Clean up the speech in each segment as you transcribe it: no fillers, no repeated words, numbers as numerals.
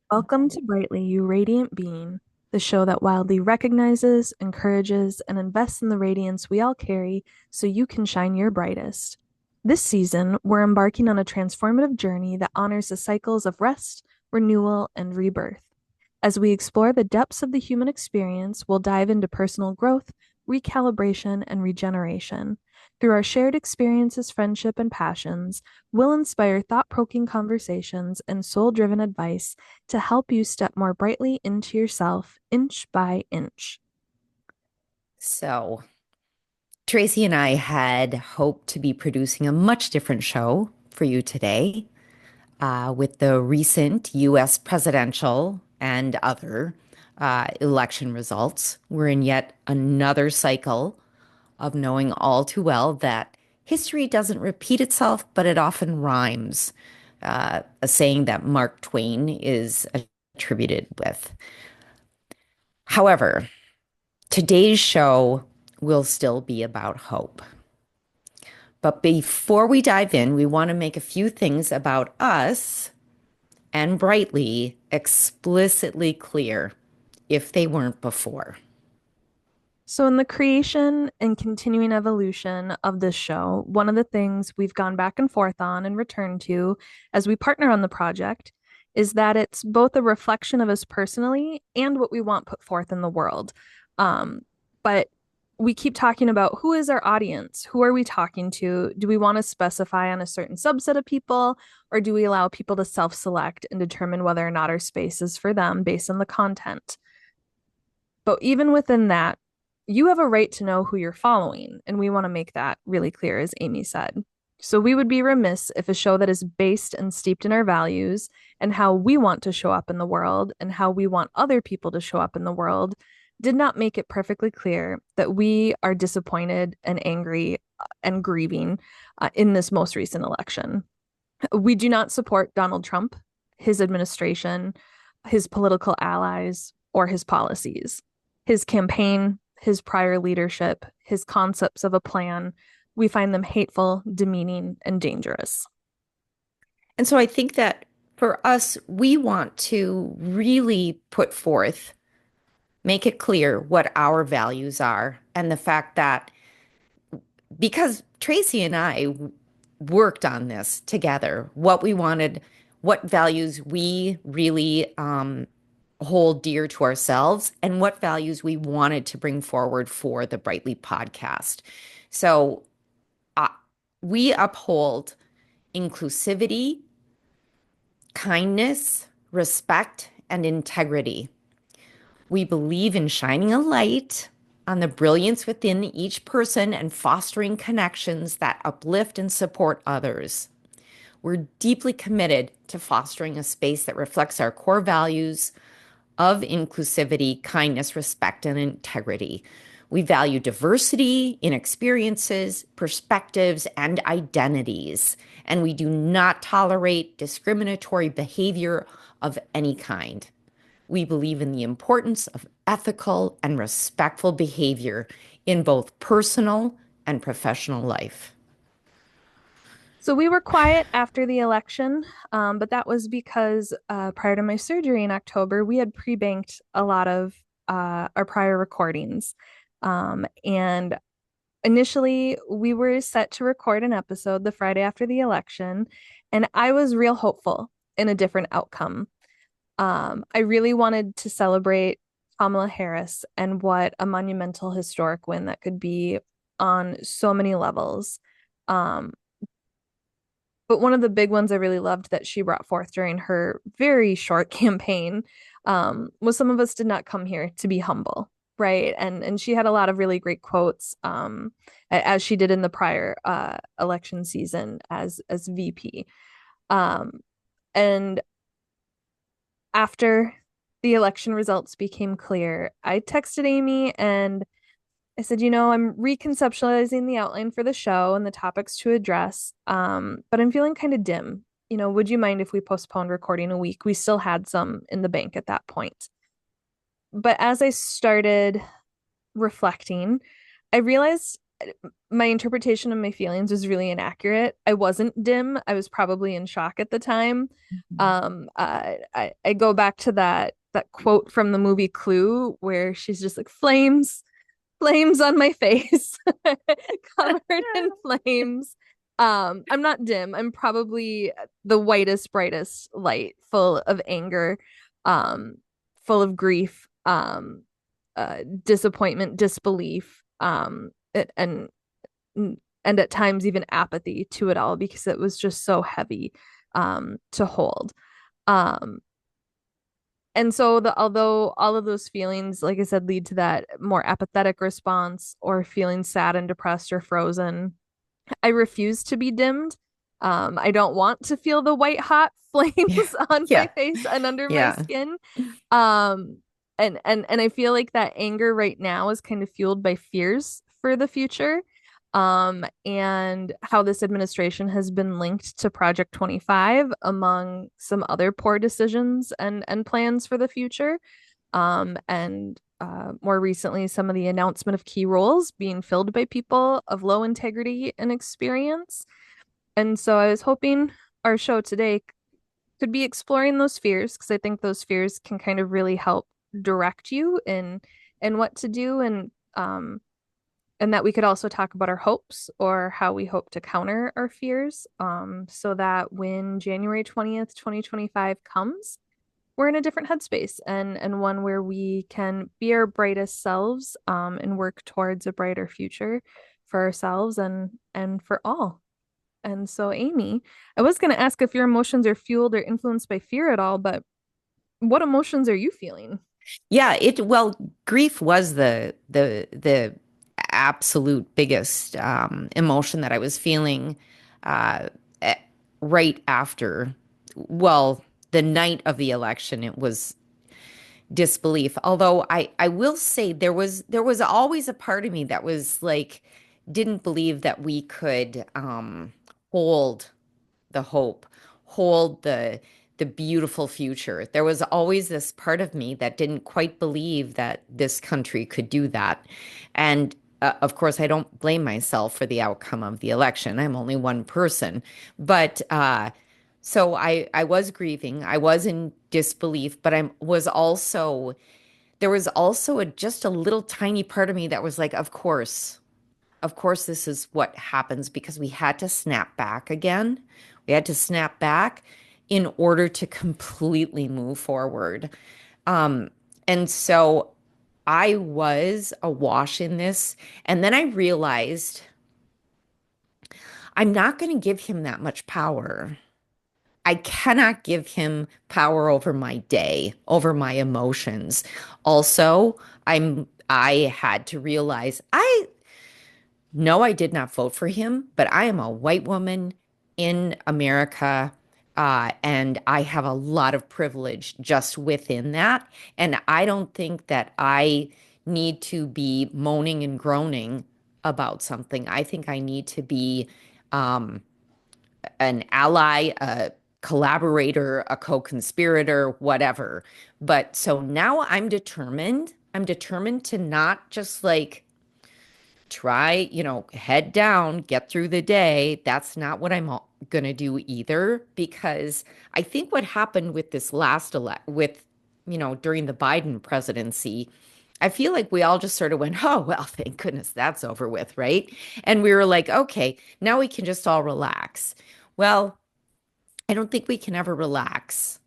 Welcome to Brightly, You Radiant Being, the show that wildly recognizes, encourages, and invests in the radiance we all carry so you can shine your brightest. This season, we're embarking on a transformative journey that honors the cycles of rest, renewal, and rebirth. As we explore the depths of the human experience, we'll dive into personal growth, recalibration, and regeneration. Through our shared experiences, friendship, and passions, we'll inspire thought provoking conversations and soul driven advice to help you step more brightly into yourself, inch by inch. So, Tracy and I had hoped to be producing a much different show for you today with the recent US presidential and other election results. We're in yet another cycle of knowing all too well that history doesn't repeat itself, but it often rhymes, a saying that Mark Twain is attributed with. However, today's show will still be about hope. But before we dive in, we want to make a few things about us and Brightly explicitly clear if they weren't before. So, in the creation and continuing evolution of this show, one of the things we've gone back and forth on and returned to as we partner on the project is that it's both a reflection of us personally and what we want put forth in the world. But we keep talking about who is our audience? Who are we talking to? Do we want to specify on a certain subset of people, or do we allow people to self select and determine whether or not our space is for them based on the content? But even within that, you have a right to know who you're following. And we want to make that really clear, as Amy said. So we would be remiss if a show that is based and steeped in our values and how we want to show up in the world and how we want other people to show up in the world did not make it perfectly clear that we are disappointed and angry and grieving in this most recent election. We do not support Donald Trump, his administration, his political allies, or his policies. His campaign, his prior leadership, his concepts of a plan, we find them hateful, demeaning, and dangerous. And so I think that for us, we want to really put forth, make it clear what our values are, and the fact that because Tracy and I worked on this together, what we wanted, what values we really hold dear to ourselves, and what values we wanted to bring forward for the Brightly podcast. So uh, we uphold inclusivity, kindness, respect, and integrity. We believe in shining a light on the brilliance within each person and fostering connections that uplift and support others. We're deeply committed to fostering a space that reflects our core values of inclusivity, kindness, respect, and integrity. We value diversity in experiences, perspectives, and identities, and we do not tolerate discriminatory behavior of any kind. We believe in the importance of ethical and respectful behavior in both personal and professional life. So we were quiet after the election, but that was because prior to my surgery in October, we had pre-banked a lot of our prior recordings. And initially, we were set to record an episode the Friday after the election, and I was real hopeful in a different outcome. I really wanted to celebrate Kamala Harris and what a monumental historic win that could be on so many levels. Um, but one of the big ones I really loved that she brought forth during her very short campaign was some of us did not come here to be humble, right? And she had a lot of really great quotes, as she did in the prior election season as VP. Um, and after the election results became clear, I texted Amy and I said, I'm reconceptualizing the outline for the show and the topics to address, but I'm feeling kind of dim. Would you mind if we postponed recording a week? We still had some in the bank at that point. But as I started reflecting, I realized my interpretation of my feelings was really inaccurate. I wasn't dim. I was probably in shock at the time. I go back to that quote from the movie Clue where she's just like flames on my face, covered in flames. I'm not dim. I'm probably the whitest, brightest light, full of anger, um, full of grief, disappointment, disbelief, and and at times even apathy to it all because it was just so heavy to hold. Um, and so although all of those feelings, like I said, lead to that more apathetic response or feeling sad and depressed or frozen, I refuse to be dimmed. I don't want to feel the white hot Yeah. flames on my Yeah. face and under my Yeah. skin. Um, and I feel like that anger right now is kind of fueled by fears for the future. And how this administration has been linked to Project 25 among some other poor decisions and plans for the future. And more recently, some of the announcement of key roles being filled by people of low integrity and experience. And so I was hoping our show today could be exploring those fears because I think those fears can kind of really help direct you in what to do and that we could also talk about our hopes or how we hope to counter our fears so that when January 20th, 2025 comes, we're in a different headspace and one where we can be our brightest selves and work towards a brighter future for ourselves and for all. And so, Amy, I was going to ask if your emotions are fueled or influenced by fear at all, but what emotions are you feeling? Yeah, well, grief was the absolute biggest emotion that I was feeling uh, eh, right after, well, the night of the election. It was disbelief. Although I will say there was always a part of me that was like didn't believe that we could hold the hope, hold the beautiful future. There was always this part of me that didn't quite believe that this country could do that. And of course, I don't blame myself for the outcome of the election. I'm only one person. But so I was grieving. I was in disbelief, but I was also there was also just a little tiny part of me that was like, of course, this is what happens because we had to snap back again. We had to snap back in order to completely move forward. Um, and so I was awash in this. And then I realized I'm not going to give him that much power. I cannot give him power over my day, over my emotions. Also, I had to realize I no, I did not vote for him, but I am a white woman in America, and I have a lot of privilege just within that. And I don't think that I need to be moaning and groaning about something. I think I need to be um, an ally, a collaborator, a co-conspirator, whatever. But so now I'm determined. I'm determined to not just like try, head down, get through the day. That's not what I'm going to do either, because I think what happened with this last during the Biden presidency, I feel like we all just sort of went, oh, well, thank goodness that's over with, right? And we were like, okay, now we can just all relax. Well, I don't think we can ever relax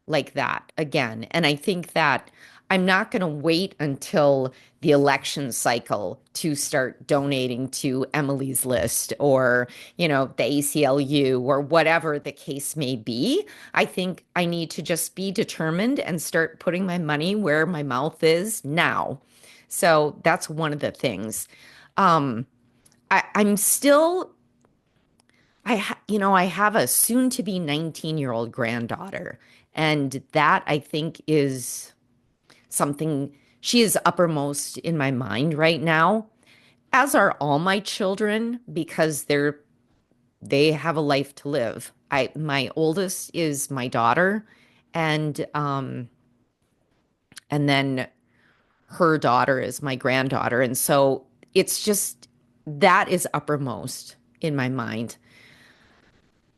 like that again. And I think that I'm not going to wait until the election cycle to start donating to Emily's List or, the ACLU or whatever the case may be. I think I need to just be determined and start putting my money where my mouth is now. So that's one of the things. Um, I'm still I have a soon to be 19-year-old granddaughter, and that I think is something she is uppermost in my mind right now, as are all my children because they have a life to live. My oldest is my daughter, and then her daughter is my granddaughter, and so it's just that is uppermost in my mind.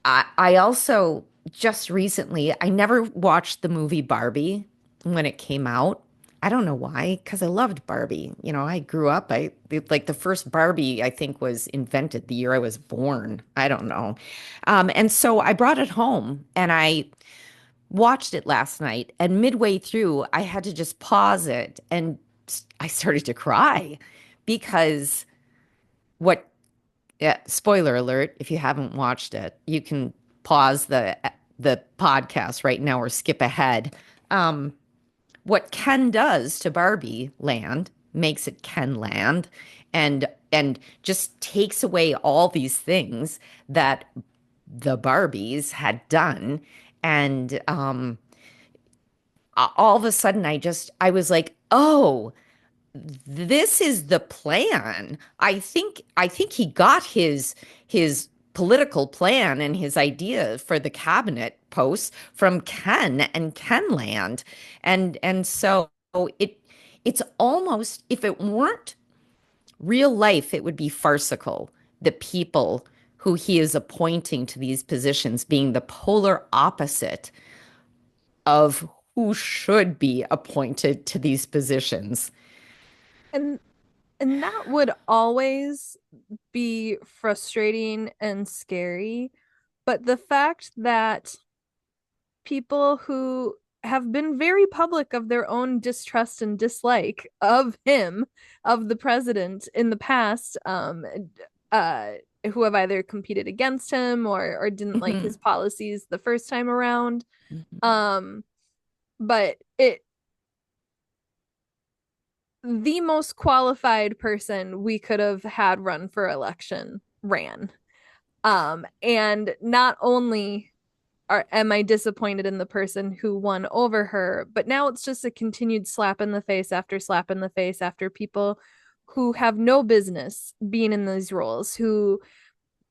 I also just recently, I never watched the movie Barbie when it came out. I don't know why, because I loved Barbie. You know, I grew up, like the first Barbie, I think, was invented the year I was born. I don't know. And so I brought it home and I watched it last night. And midway through, I had to just pause it and I started to cry because what spoiler alert, if you haven't watched it, you can pause the podcast right now or skip ahead. Um, what Ken does to Barbie Land makes it Ken Land and just takes away all these things that the Barbies had done. And all of a sudden I was like, oh, this is the plan. I think he got his political plan and his idea for the cabinet posts from Ken and Kenland. And so it's almost, if it weren't real life, it would be farcical. The people who he is appointing to these positions being the polar opposite of who should be appointed to these positions. And and that would always be frustrating and scary. But the fact that people who have been very public of their own distrust and dislike of him, of the president in the past, uh, who have either competed against him or didn't like his Mhm. policies the first time around. Mhm. Um, but it the most qualified person we could have had run for election ran. And not only am I disappointed in the person who won over her, but now it's just a continued slap in the face after slap in the face after people who have no business being in these roles, who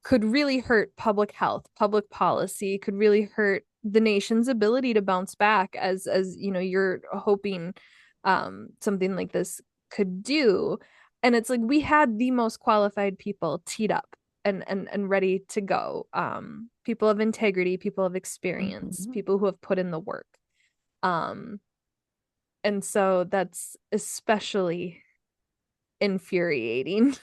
could really hurt public health, public policy, could really hurt the nation's ability to bounce back as you know you're hoping something like this could do. And it's like we had the most qualified people teed up and ready to go. People of integrity, people of experience, Mhm. people who have put in the work. Um, and so that's especially infuriating.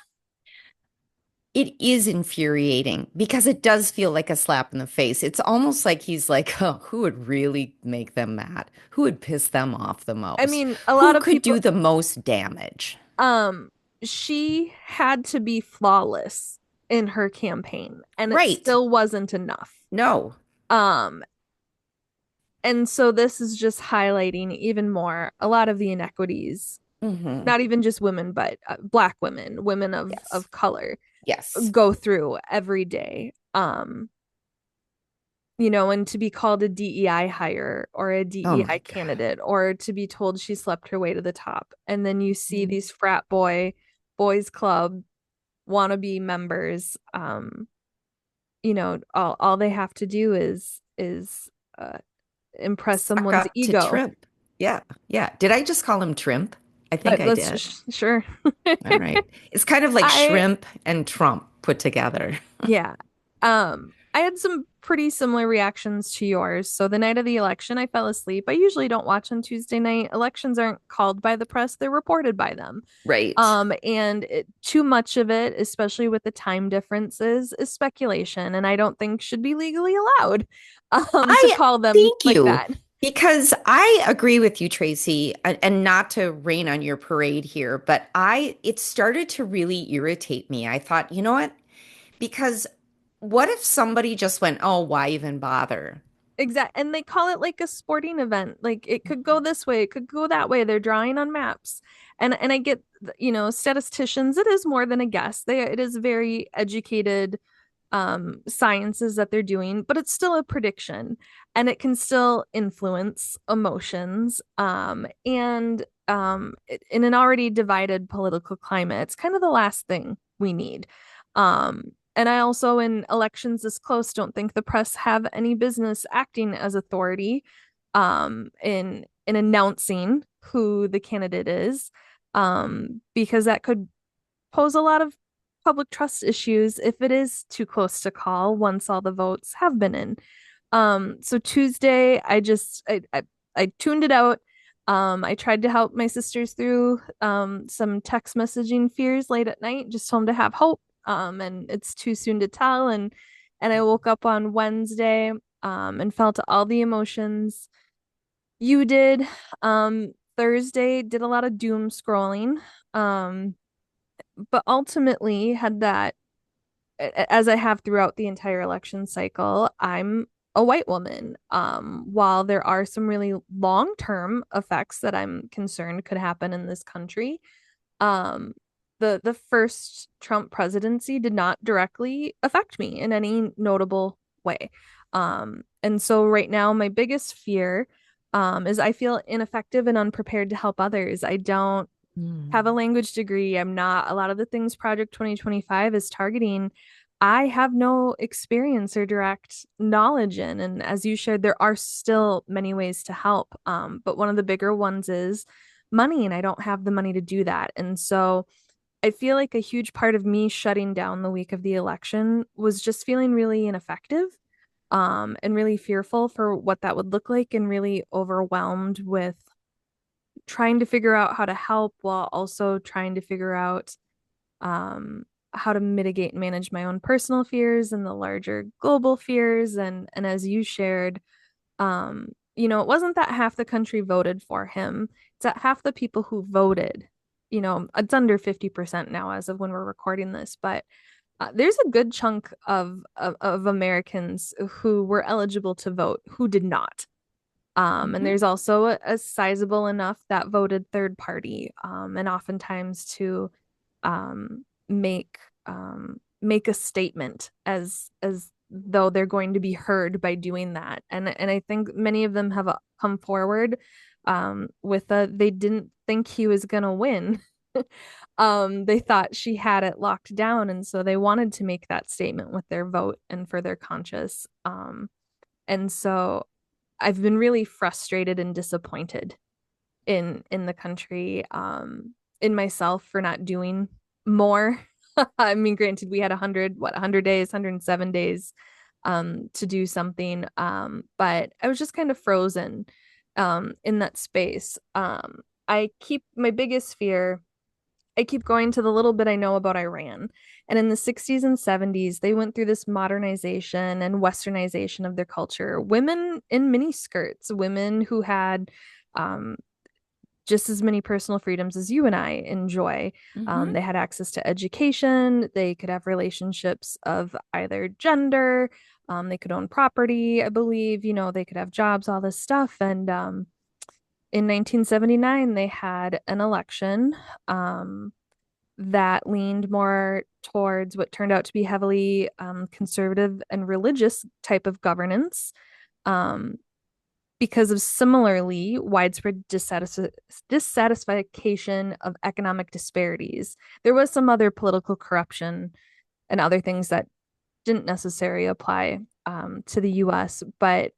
It is infuriating because it does feel like a slap in the face. It's almost like he's like, oh, who would really make them mad? Who would piss them off the I most? mean, a lot Who of could people do the most damage? um she had to be flawless in her campaign and it Right. still wasn't enough. No. Um and so this is just highlighting even more a lot of the inequities, Hmm. not even just women but black women, women Yes. of color Yes. go through every day. You know, and to be called a DEI hire or a Oh DEI my candidate or to be told she slept her way to the top. And then you see God. these boys club wannabe members, you know, all they have to do is impress Suck someone's up to ego. Trimp. Yeah. Yeah. Did I just call him Trimp? I think I Let's did. just sure. All right. It's kind of like I shrimp and Trump put together. Yeah. I had some pretty similar reactions to yours. So the night of the election, I fell asleep. I usually don't watch on Tuesday night. Elections aren't called by the press, they're reported by them. Right. Too much of it, especially with the time differences, is speculation, and I don't think should be legally allowed to I call them thank like you that. because I agree with you, Tracy, and not to rain on your parade here, but it started to really irritate me. I thought, you know what? Because what if somebody just went, oh, why even bother? Exactly. And they call it like a sporting event. Like it could go this way, it could go that way. They're drawing on maps. And I get, you know, statisticians, it is more than a guess. It is very educated sciences that they're doing, but it's still a prediction and it can still influence emotions. In an already divided political climate, it's kind of the last thing we need. And I also, in elections this close, don't think the press have any business acting as authority in announcing who the candidate is, because that could pose a lot of public trust issues if it is too close to call once all the votes have been in. So Tuesday, I tuned it out. I tried to help my sisters through some text messaging fears late at night, just told them to have hope. And it's too soon to tell. And I woke up on Wednesday and felt all the emotions you did. Thursday did a lot of doom scrolling. Um, but ultimately had that as I have throughout the entire election cycle, I'm a white woman. While there are some really long-term effects that I'm concerned could happen in this country, um, the first Trump presidency did not directly affect me in any notable way. And so right now, my biggest fear, is I feel ineffective and unprepared to help others. I don't have a Mm. language degree. I'm not a lot of the things Project 2025 is targeting. I have no experience or direct knowledge in. And as you shared, there are still many ways to help. But one of the bigger ones is money, and I don't have the money to do that. And so I feel like a huge part of me shutting down the week of the election was just feeling really ineffective, and really fearful for what that would look like, and really overwhelmed with trying to figure out how to help while also trying to figure out um, how to mitigate and manage my own personal fears and the larger global fears. And as you shared, it wasn't that half the country voted for him. It's that half the people who voted, it's under 50% now as of when we're recording this, but there's a good chunk of Americans who were eligible to vote who did not. And Mhm. there's also a sizable enough that voted third party, and oftentimes to make a statement as though they're going to be heard by doing that. And I think many of them have come forward with they didn't think he was gonna win. They thought she had it locked down, and so they wanted to make that statement with their vote and for their conscience. And so I've been really frustrated and disappointed in the country, in myself for not doing more. I mean, granted, we had 100 days, 107 days to do something. But I was just kind of frozen in that space. I keep my biggest fear I keep going to the little bit I know about Iran. And in the 60s and 70s, they went through this modernization and westernization of their culture. Women in mini skirts, women who had um, just as many personal freedoms as you and I enjoy. Mhm. They had access to education, they could have relationships of either gender, they could own property, I believe, they could have jobs, all this stuff. And in 1979, they had an election. That leaned more towards what turned out to be heavily conservative and religious type of governance, um, because of similarly widespread dissatisfaction of economic disparities. There was some other political corruption and other things that didn't necessarily apply to the US, but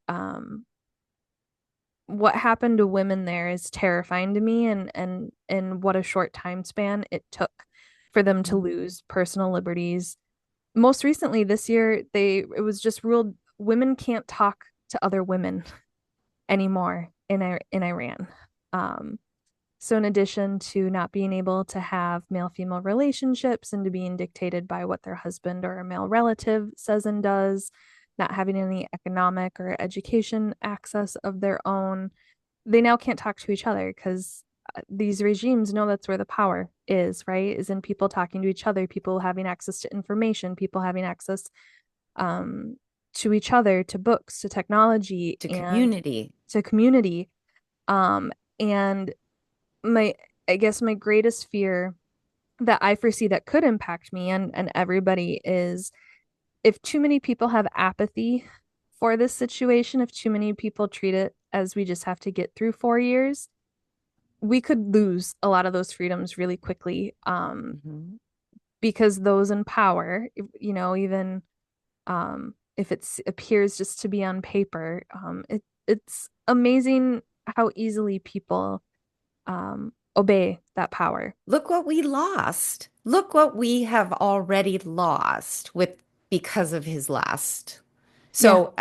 what happened to women there is terrifying to me, and what a short time span it took for them to lose personal liberties. Most recently this year, it was just ruled women can't talk to other women anymore in Iran. Um, so in addition to not being able to have male-female relationships and to being dictated by what their husband or a male relative says and does, not having any economic or education access of their own, they now can't talk to each other because these regimes know that's where the power is, right? Is in people talking to each other, people having access to information, people having access um, to each other, to books, to technology, To and community. to community. And my, I guess my greatest fear that I foresee that could impact me and everybody is if too many people have apathy for this situation, if too many people treat it as we just have to get through 4 years, we could lose a lot of those freedoms really quickly, Mhm. because those in power, even if it appears just to be on paper, it's amazing how easily people obey that power. Look what we lost. Look what we have already lost with because of his last. Yeah. So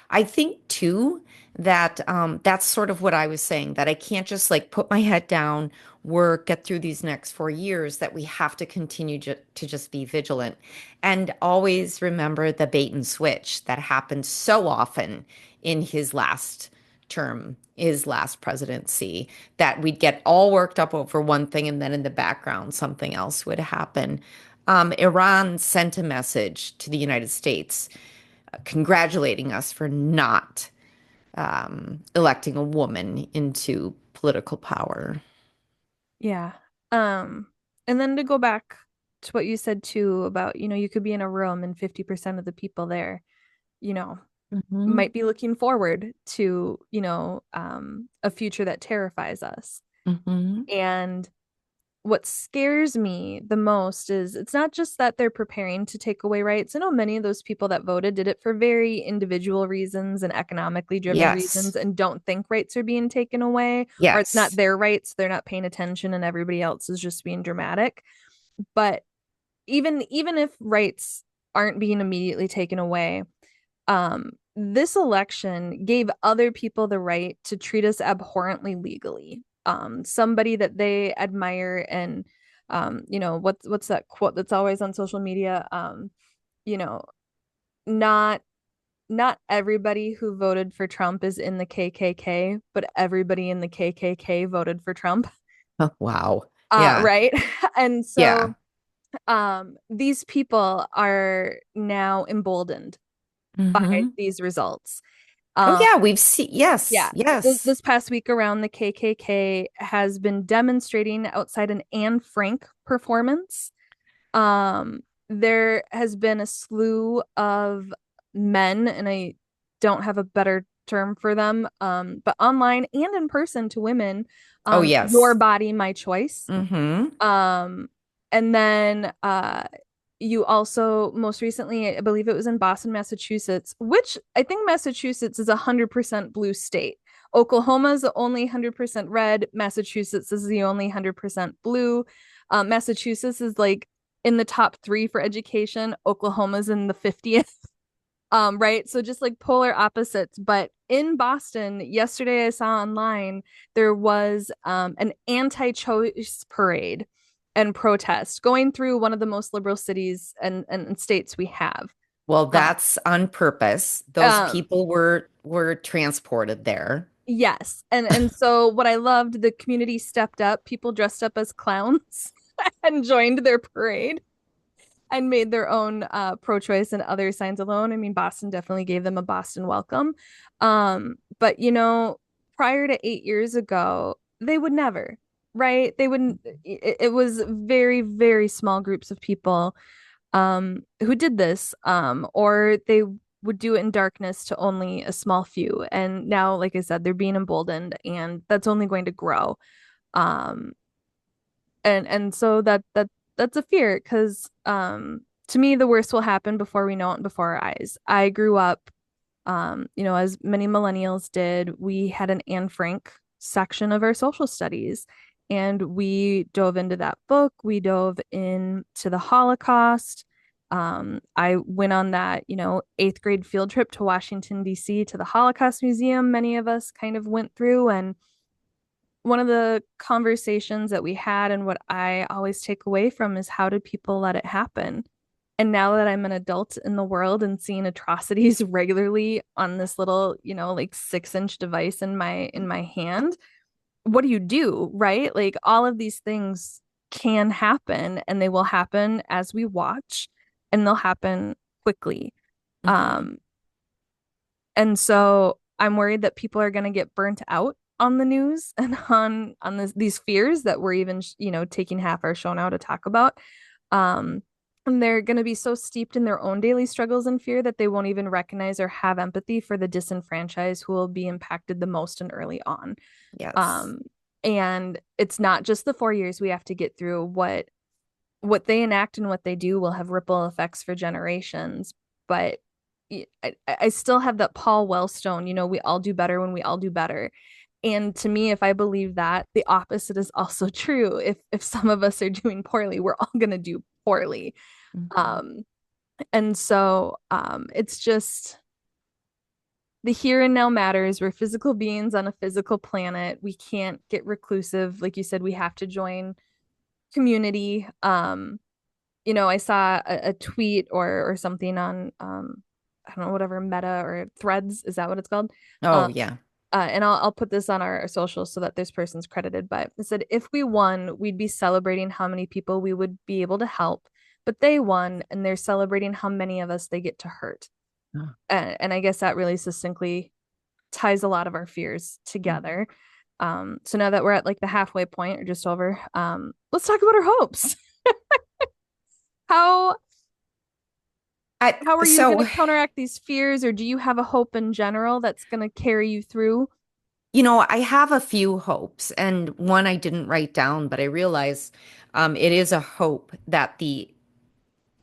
I think too that that's sort of what I was saying, that I can't just like put my head down, work, get through these next 4 years, that we have to continue to just be vigilant and always remember the bait and switch that happened so often in his last term, his last presidency, that we'd get all worked up over one thing and then in the background something else would happen. Iran sent a message to the United States congratulating us for not electing a woman into political power. Yeah. Um, and then to go back to what you said too about, you could be in a room and 50% of the people there, you know, Hmm. might be looking forward to, a future that terrifies us. Hmm. And what scares me the most is it's not just that they're preparing to take away rights. I know many of those people that voted did it for very individual reasons and economically driven Yes. reasons and don't think rights are being taken away or it's not Yes. their rights. They're not paying attention and everybody else is just being dramatic. But even if rights aren't being immediately taken away, this election gave other people the right to treat us abhorrently legally. Somebody that they admire and what's that quote that's always on social media? You know, not not everybody who voted for Trump is in the KKK, but everybody in the KKK voted for Trump. Oh, wow. Yeah. Right. And so Yeah. these people are now emboldened by Hmm. these results. Oh, Um, yeah. We've seen. Yes. yeah, Yes. this past week around the KKK has been demonstrating outside an Anne Frank performance. There has been a slew of men, and I don't have a better term for them, but online and in person to women, Oh, your yes. body, my choice. Hmm. Um, and then you also most recently, I believe it was in Boston, Massachusetts, which I think Massachusetts is 100% blue state. Oklahoma is the only 100% red. Massachusetts is the only 100% blue. Massachusetts is like in the top three for education. Oklahoma's in the 50th. Right. So just like polar opposites. But in Boston, yesterday I saw online there was an anti-choice parade and protest going through one of the most liberal cities and states we have. Well, Um, that's on purpose. Those um, people were transported there. yes. And so what I loved, the community stepped up, people dressed up as clowns and joined their parade and made their own pro-choice and other signs alone. I mean, Boston definitely gave them a Boston welcome. But prior to 8 years ago, they would never, right? They wouldn't. It was very, very small groups of people who did this, or they would do it in darkness to only a small few. And now, like I said, they're being emboldened, and that's only going to grow. Um, and so that's a fear because to me the worst will happen before we know it and before our eyes. I grew up as many millennials did, we had an Anne Frank section of our social studies and we dove into that book, we dove into the Holocaust. I went on that, eighth grade field trip to Washington, D.C. to the Holocaust Museum. Many of us kind of went through, and one of the conversations that we had and what I always take away from is how did people let it happen? And now that I'm an adult in the world and seeing atrocities regularly on this little, like 6-inch device in my hand, what do? Right? Like all of these things can happen and they will happen as we watch and they'll happen quickly. Hmm. Um, and so I'm worried that people are going to get burnt out on the news and on these fears that we're even, taking half our show now to talk about. Um, and they're going to be so steeped in their own daily struggles and fear that they won't even recognize or have empathy for the disenfranchised who will be impacted the most and early on. Yes. Um, and it's not just the 4 years we have to get through. What they enact and what they do will have ripple effects for generations. But I still have that Paul Wellstone, we all do better when we all do better. And to me, if I believe that, the opposite is also true. If some of us are doing poorly, we're all going to do poorly. Mhm. Um, and so it's just the here and now matters. We're physical beings on a physical planet. We can't get reclusive. Like you said, we have to join community. I saw a tweet or something on I don't know, whatever, Meta or Threads, is that what it's called? Oh, Um, yeah. and I'll put this on our socials so that this person's credited. But it said if we won, we'd be celebrating how many people we would be able to help, but they won, and they're celebrating how many of us they get to hurt. And I guess that really succinctly ties a lot of our fears together. So now that we're at like the halfway point or just over, let's talk about our hopes. How I, how are you going to so, counteract these fears, or do you have a hope in general that's going to carry you through? I have a few hopes, and one I didn't write down, but I realize it is a hope that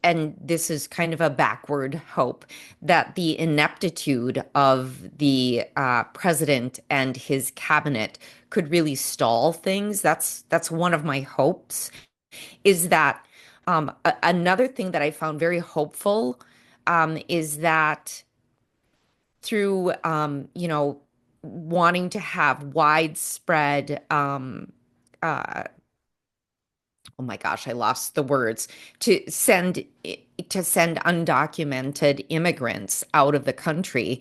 and this is kind of a backward hope, that the ineptitude of the president and his cabinet could really stall things. That's one of my hopes. Is that another thing that I found very hopeful is that through wanting to have widespread oh my gosh, I lost the words, to send undocumented immigrants out of the country.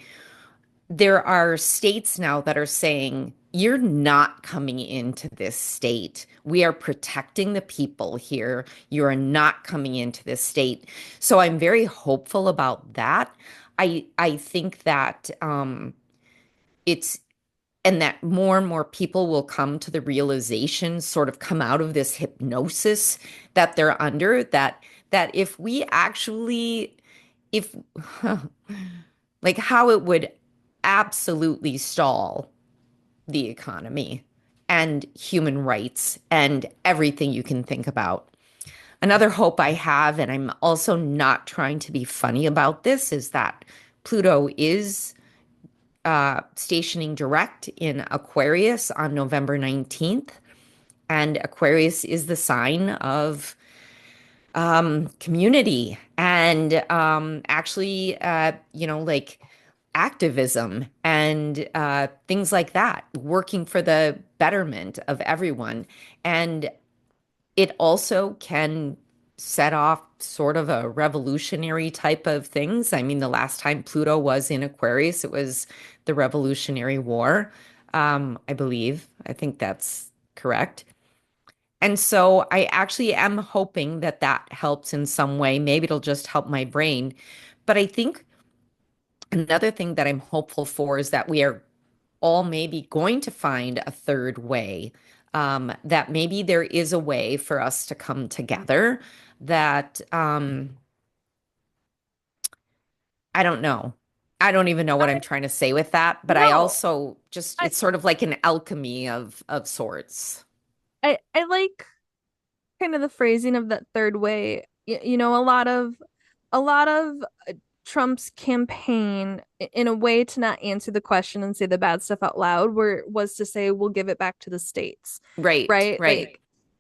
There are states now that are saying, you're not coming into this state. We are protecting the people here. You are not coming into this state. So I'm very hopeful about that. I think that it's and that more and more people will come to the realization, sort of come out of this hypnosis that they're under, that if we actually, if like how it would absolutely stall the economy and human rights and everything you can think about. Another hope I have, and I'm also not trying to be funny about this, is that Pluto is stationing direct in Aquarius on November 19th. And Aquarius is the sign of community and actually, like activism and things like that, working for the betterment of everyone. And it also can set off sort of a revolutionary type of things. I mean, the last time Pluto was in Aquarius, it was the Revolutionary War, I believe. I think that's correct. And so I actually am hoping that that helps in some way. Maybe it'll just help my brain. But I think another thing that I'm hopeful for is that we are all maybe going to find a third way, that maybe there is a way for us to come together that I don't know. I don't even know what I'm I, trying to say with that, but I no, also just I, it's sort of like an alchemy of sorts. I like kind of the phrasing of that third way. A lot of Trump's campaign, in a way to not answer the question and say the bad stuff out loud, was to say we'll give it back to the states, Right, right? right,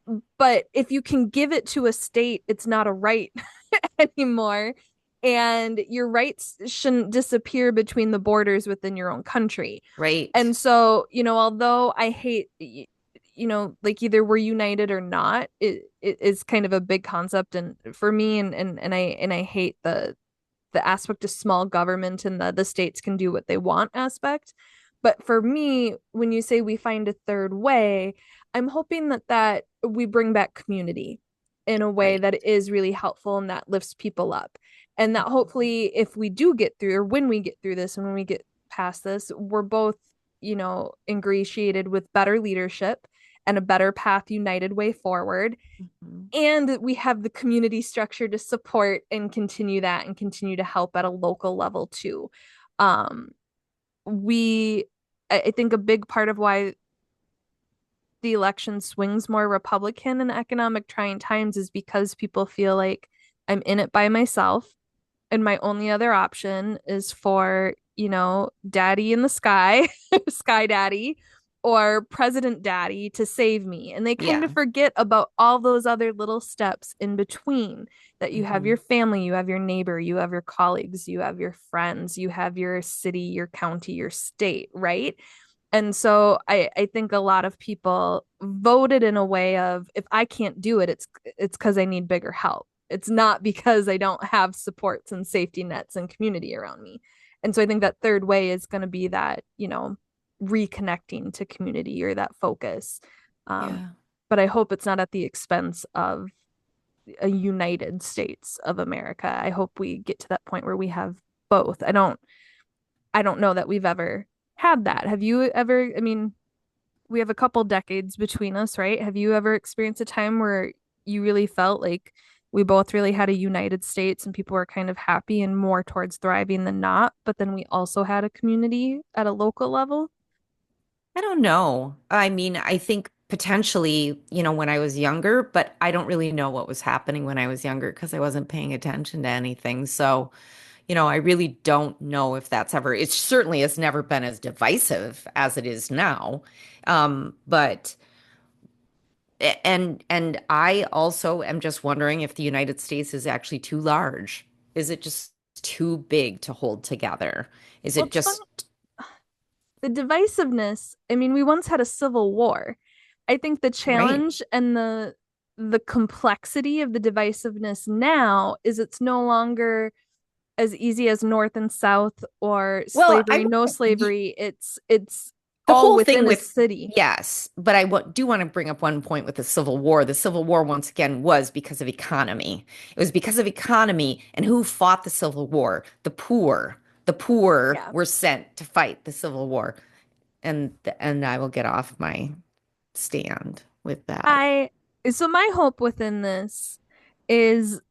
Like, but if you can give it to a state, it's not a right anymore. And your rights shouldn't disappear between the borders within your own country. right, And so, although I hate, like either we're united or not, it is kind of a big concept and for me and I hate the aspect of small government and the states can do what they want aspect. But for me, when you say we find a third way, I'm hoping that we bring back community in a way right. that is really helpful and that lifts people up. And that hopefully, if we do get through, or when we get through this, and when we get past this, we're both, ingratiated with better leadership and a better path, united way forward, Mhm. and we have the community structure to support and continue that and continue to help at a local level too. um we I think a big part of why the election swings more Republican in economic trying times is because people feel like I'm in it by myself and my only other option is for daddy in the sky, sky daddy, or President Daddy to save me. And they kind Yeah. of forget about all those other little steps in between, that you have your Hmm. family, you have your neighbor, you have your colleagues, you have your friends, you have your city, your county, your state, right? And so I think a lot of people voted in a way of, if I can't do it, it's because I need bigger help. It's not because I don't have supports and safety nets and community around me. And so I think that third way is going to be that, reconnecting to community, or that focus. Um, Yeah. but I hope it's not at the expense of a United States of America. I hope we get to that point where we have both. I don't know that we've ever had that. Have you ever, I mean, we have a couple decades between us, right? Have you ever experienced a time where you really felt like we both really had a United States and people were kind of happy and more towards thriving than not, but then we also had a community at a local level? I don't know. I mean, I think potentially, when I was younger, but I don't really know what was happening when I was younger because I wasn't paying attention to anything. So, I really don't know if that's ever, it certainly has never been as divisive as it is now. But and I also am just wondering if the United States is actually too large. Is it just too big to hold together? Is Well, it it's funny. just The divisiveness, I mean, we once had a civil war. I think the right? challenge and the complexity of the divisiveness now is it's no longer as easy as North and South, or Well, I slavery, no would. slavery. It's The all whole thing within a with, city. yes, but do want to bring up one point with the Civil War. The Civil War, once again, was because of economy. It was because of economy. And who fought the Civil War? The poor. The poor Yeah. were sent to fight the Civil War. And I will get off my stand with that. I so my hope within this is,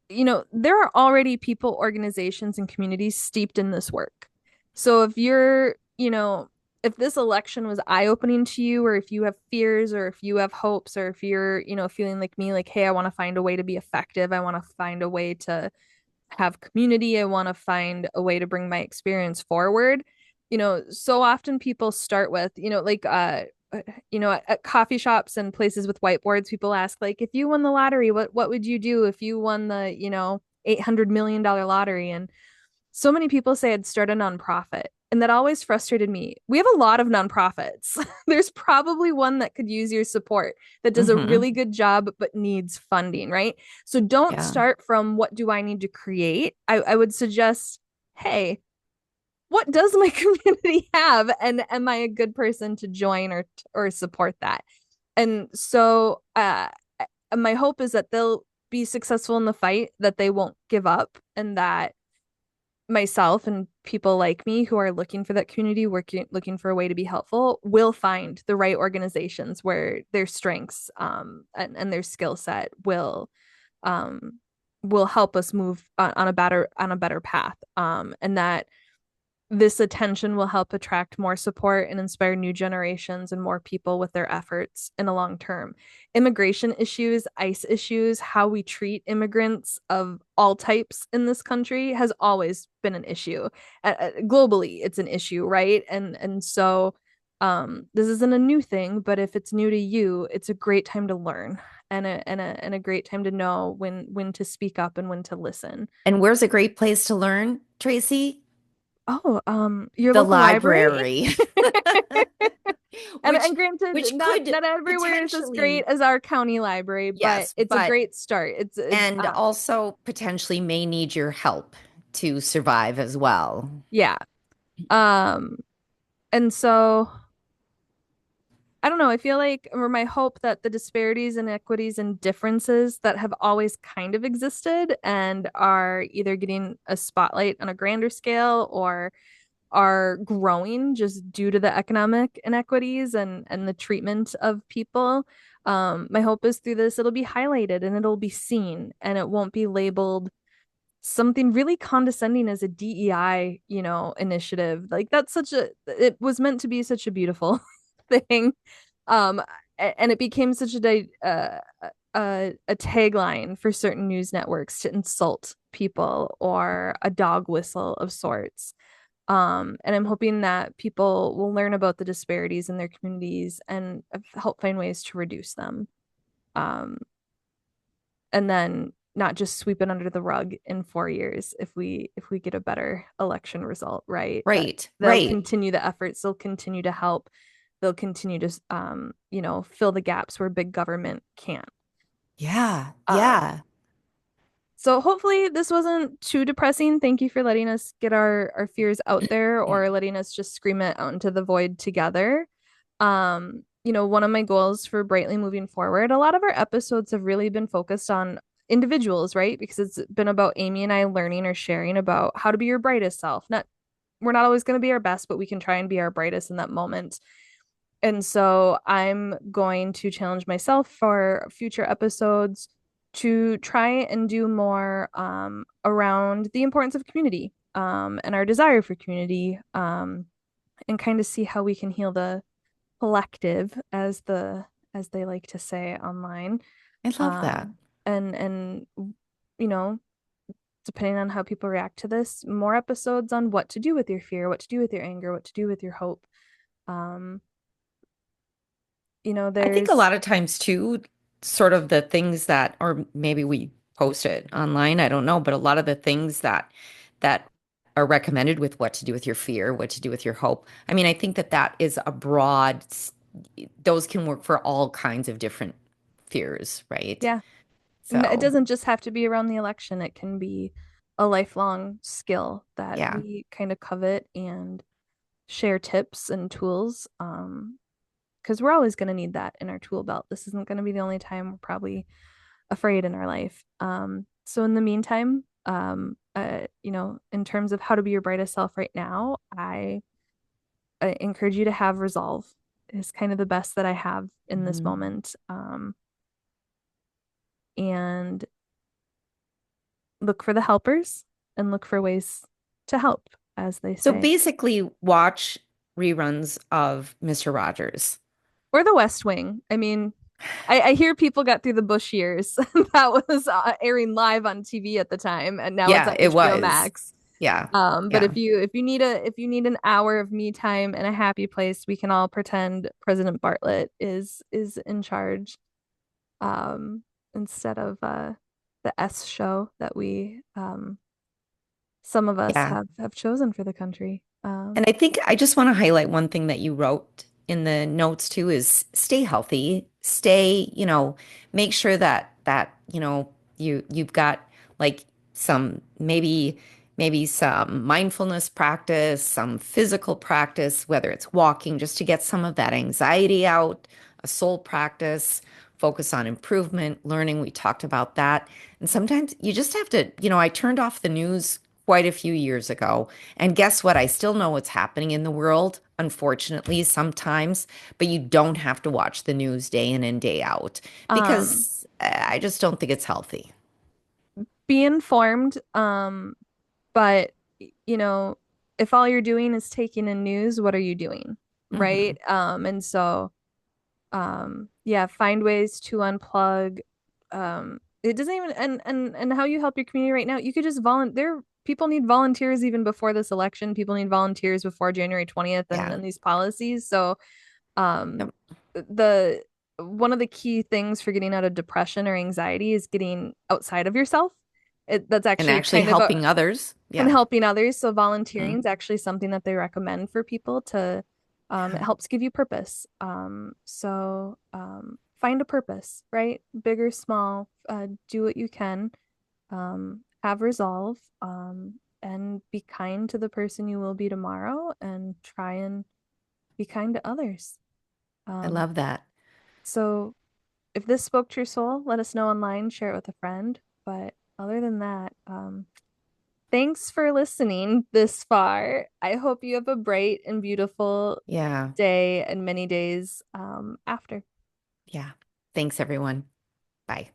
there are already people, organizations, and communities steeped in this work. So if you're, if this election was eye-opening to you, or if you have fears, or if you have hopes, or if you're, feeling like me, like, hey, I want to find a way to be effective, I want to find a way to have community, I want to find a way to bring my experience forward. So often people start with, like at coffee shops and places with whiteboards, people ask, like, if you won the lottery, what would you do if you won the, $800 million lottery? And so many people say I'd start a nonprofit. And that always frustrated me. We have a lot of nonprofits. There's probably one that could use your support, that does a Hmm. really good job but needs funding, right? So don't Yeah. start from what do I need to create. I would suggest, hey, what does my community have? And am I a good person to join or support that? And so my hope is that they'll be successful in the fight, that they won't give up, and that myself and people like me who are looking for that community, looking for a way to be helpful, will find the right organizations where their strengths, and their skill set um, will help us move on a better path, and that this attention will help attract more support and inspire new generations and more people with their efforts in the long term. Immigration issues, ICE issues, how we treat immigrants of all types in this country has always been an issue. Globally, it's an issue, right? And so this isn't a new thing, but if it's new to you, it's a great time to learn, and a great time to know when to speak up and when to listen. And where's a great place to learn, Tracy? Oh, your The local library? library. And which and granted, which not could not everywhere is as great potentially, as our county library, but yes, it's a but great start. and also potentially may need your help to survive as well. Yeah. Um, and so I don't know. I feel like, or my hope, that the disparities, inequities, and differences that have always kind of existed and are either getting a spotlight on a grander scale, or are growing just due to the economic inequities and the treatment of people. My hope is through this, it'll be highlighted and it'll be seen, and it won't be labeled something really condescending as a DEI, initiative. Like, it was meant to be such a beautiful thing. Um, and it became such a tagline for certain news networks to insult people, or a dog whistle of sorts. And I'm hoping that people will learn about the disparities in their communities and help find ways to reduce them. Um, and then not just sweep it under the rug in 4 years if we get a better election result, right? That Right, they'll right. continue the efforts, they'll continue to help, they'll continue to fill the gaps where big government can't. Yeah, Um, yeah. so hopefully this wasn't too depressing. Thank you for letting us get our fears out there or letting us just scream it out into the void together. One of my goals for Brightly moving forward, a lot of our episodes have really been focused on individuals, right? Because it's been about Amy and I learning or sharing about how to be your brightest self. Not We're not always going to be our best, but we can try and be our brightest in that moment. And so I'm going to challenge myself for future episodes to try and do more around the importance of community and our desire for community and kind of see how we can heal the collective as they like to say online. I love that. And you know, depending on how people react to this, more episodes on what to do with your fear, what to do with your anger, what to do with your hope. Um, I think a there's lot of times too, sort of the things that, or maybe we post it online, I don't know, but a lot of the things that are recommended with what to do with your fear, what to do with your hope. I mean, I think that that is a broad, those can work for all kinds of different fears, right? Yeah. It So, doesn't just have to be around the election. It can be a lifelong skill that yeah. we kind of covet and share tips and tools. Because we're always going to need that in our tool belt. This isn't going to be the only time we're probably afraid in our life. So in the meantime, in terms of how to be your brightest self right now, I encourage you to have resolve is kind of the best that I have in this Mhm. moment. And look for the helpers and look for ways to help, as they So say. basically, watch reruns of Mr. Rogers. Or the West Wing. I mean, I hear people got through the Bush years. That was airing live on TV at the time, and now it's Yeah, on it HBO was. Max. Yeah, But yeah, if you need an hour of me time and a happy place, we can all pretend President Bartlett is in charge, instead of the S show that we some of us yeah. have chosen for the country. And I think I just want to highlight one thing that you wrote in the notes too is stay healthy, stay, make sure that you've got like some maybe some mindfulness practice, some physical practice, whether it's walking just to get some of that anxiety out, a soul practice, focus on improvement, learning. We talked about that. And sometimes you just have to, I turned off the news quite a few years ago. And guess what? I still know what's happening in the world, unfortunately, sometimes, but you don't have to watch the news day in and day out Um, because I just don't think it's healthy. be informed, but you know, if all you're doing is taking in news, what are you doing? Hmm. Right? And so yeah, find ways to unplug. It doesn't even and how you help your community right now, you could just volunteer. People need volunteers even before this election. People need volunteers before January 20th Yeah. and these policies. So um Yep. the one of the key things for getting out of depression or anxiety is getting outside of yourself. That's And actually actually kind of a helping others. and Yeah. helping others. So volunteering Mhm. is actually something that they recommend for people to it Yeah. helps give you purpose. Find a purpose, right? Big or small, do what you can. Have resolve, and be kind to the person you will be tomorrow and try and be kind to others. I Um, love that. so if this spoke to your soul, let us know online, share it with a friend. But other than that, thanks for listening this far. I hope you have a bright and beautiful Yeah. day and many days after. Yeah. Thanks, everyone. Bye.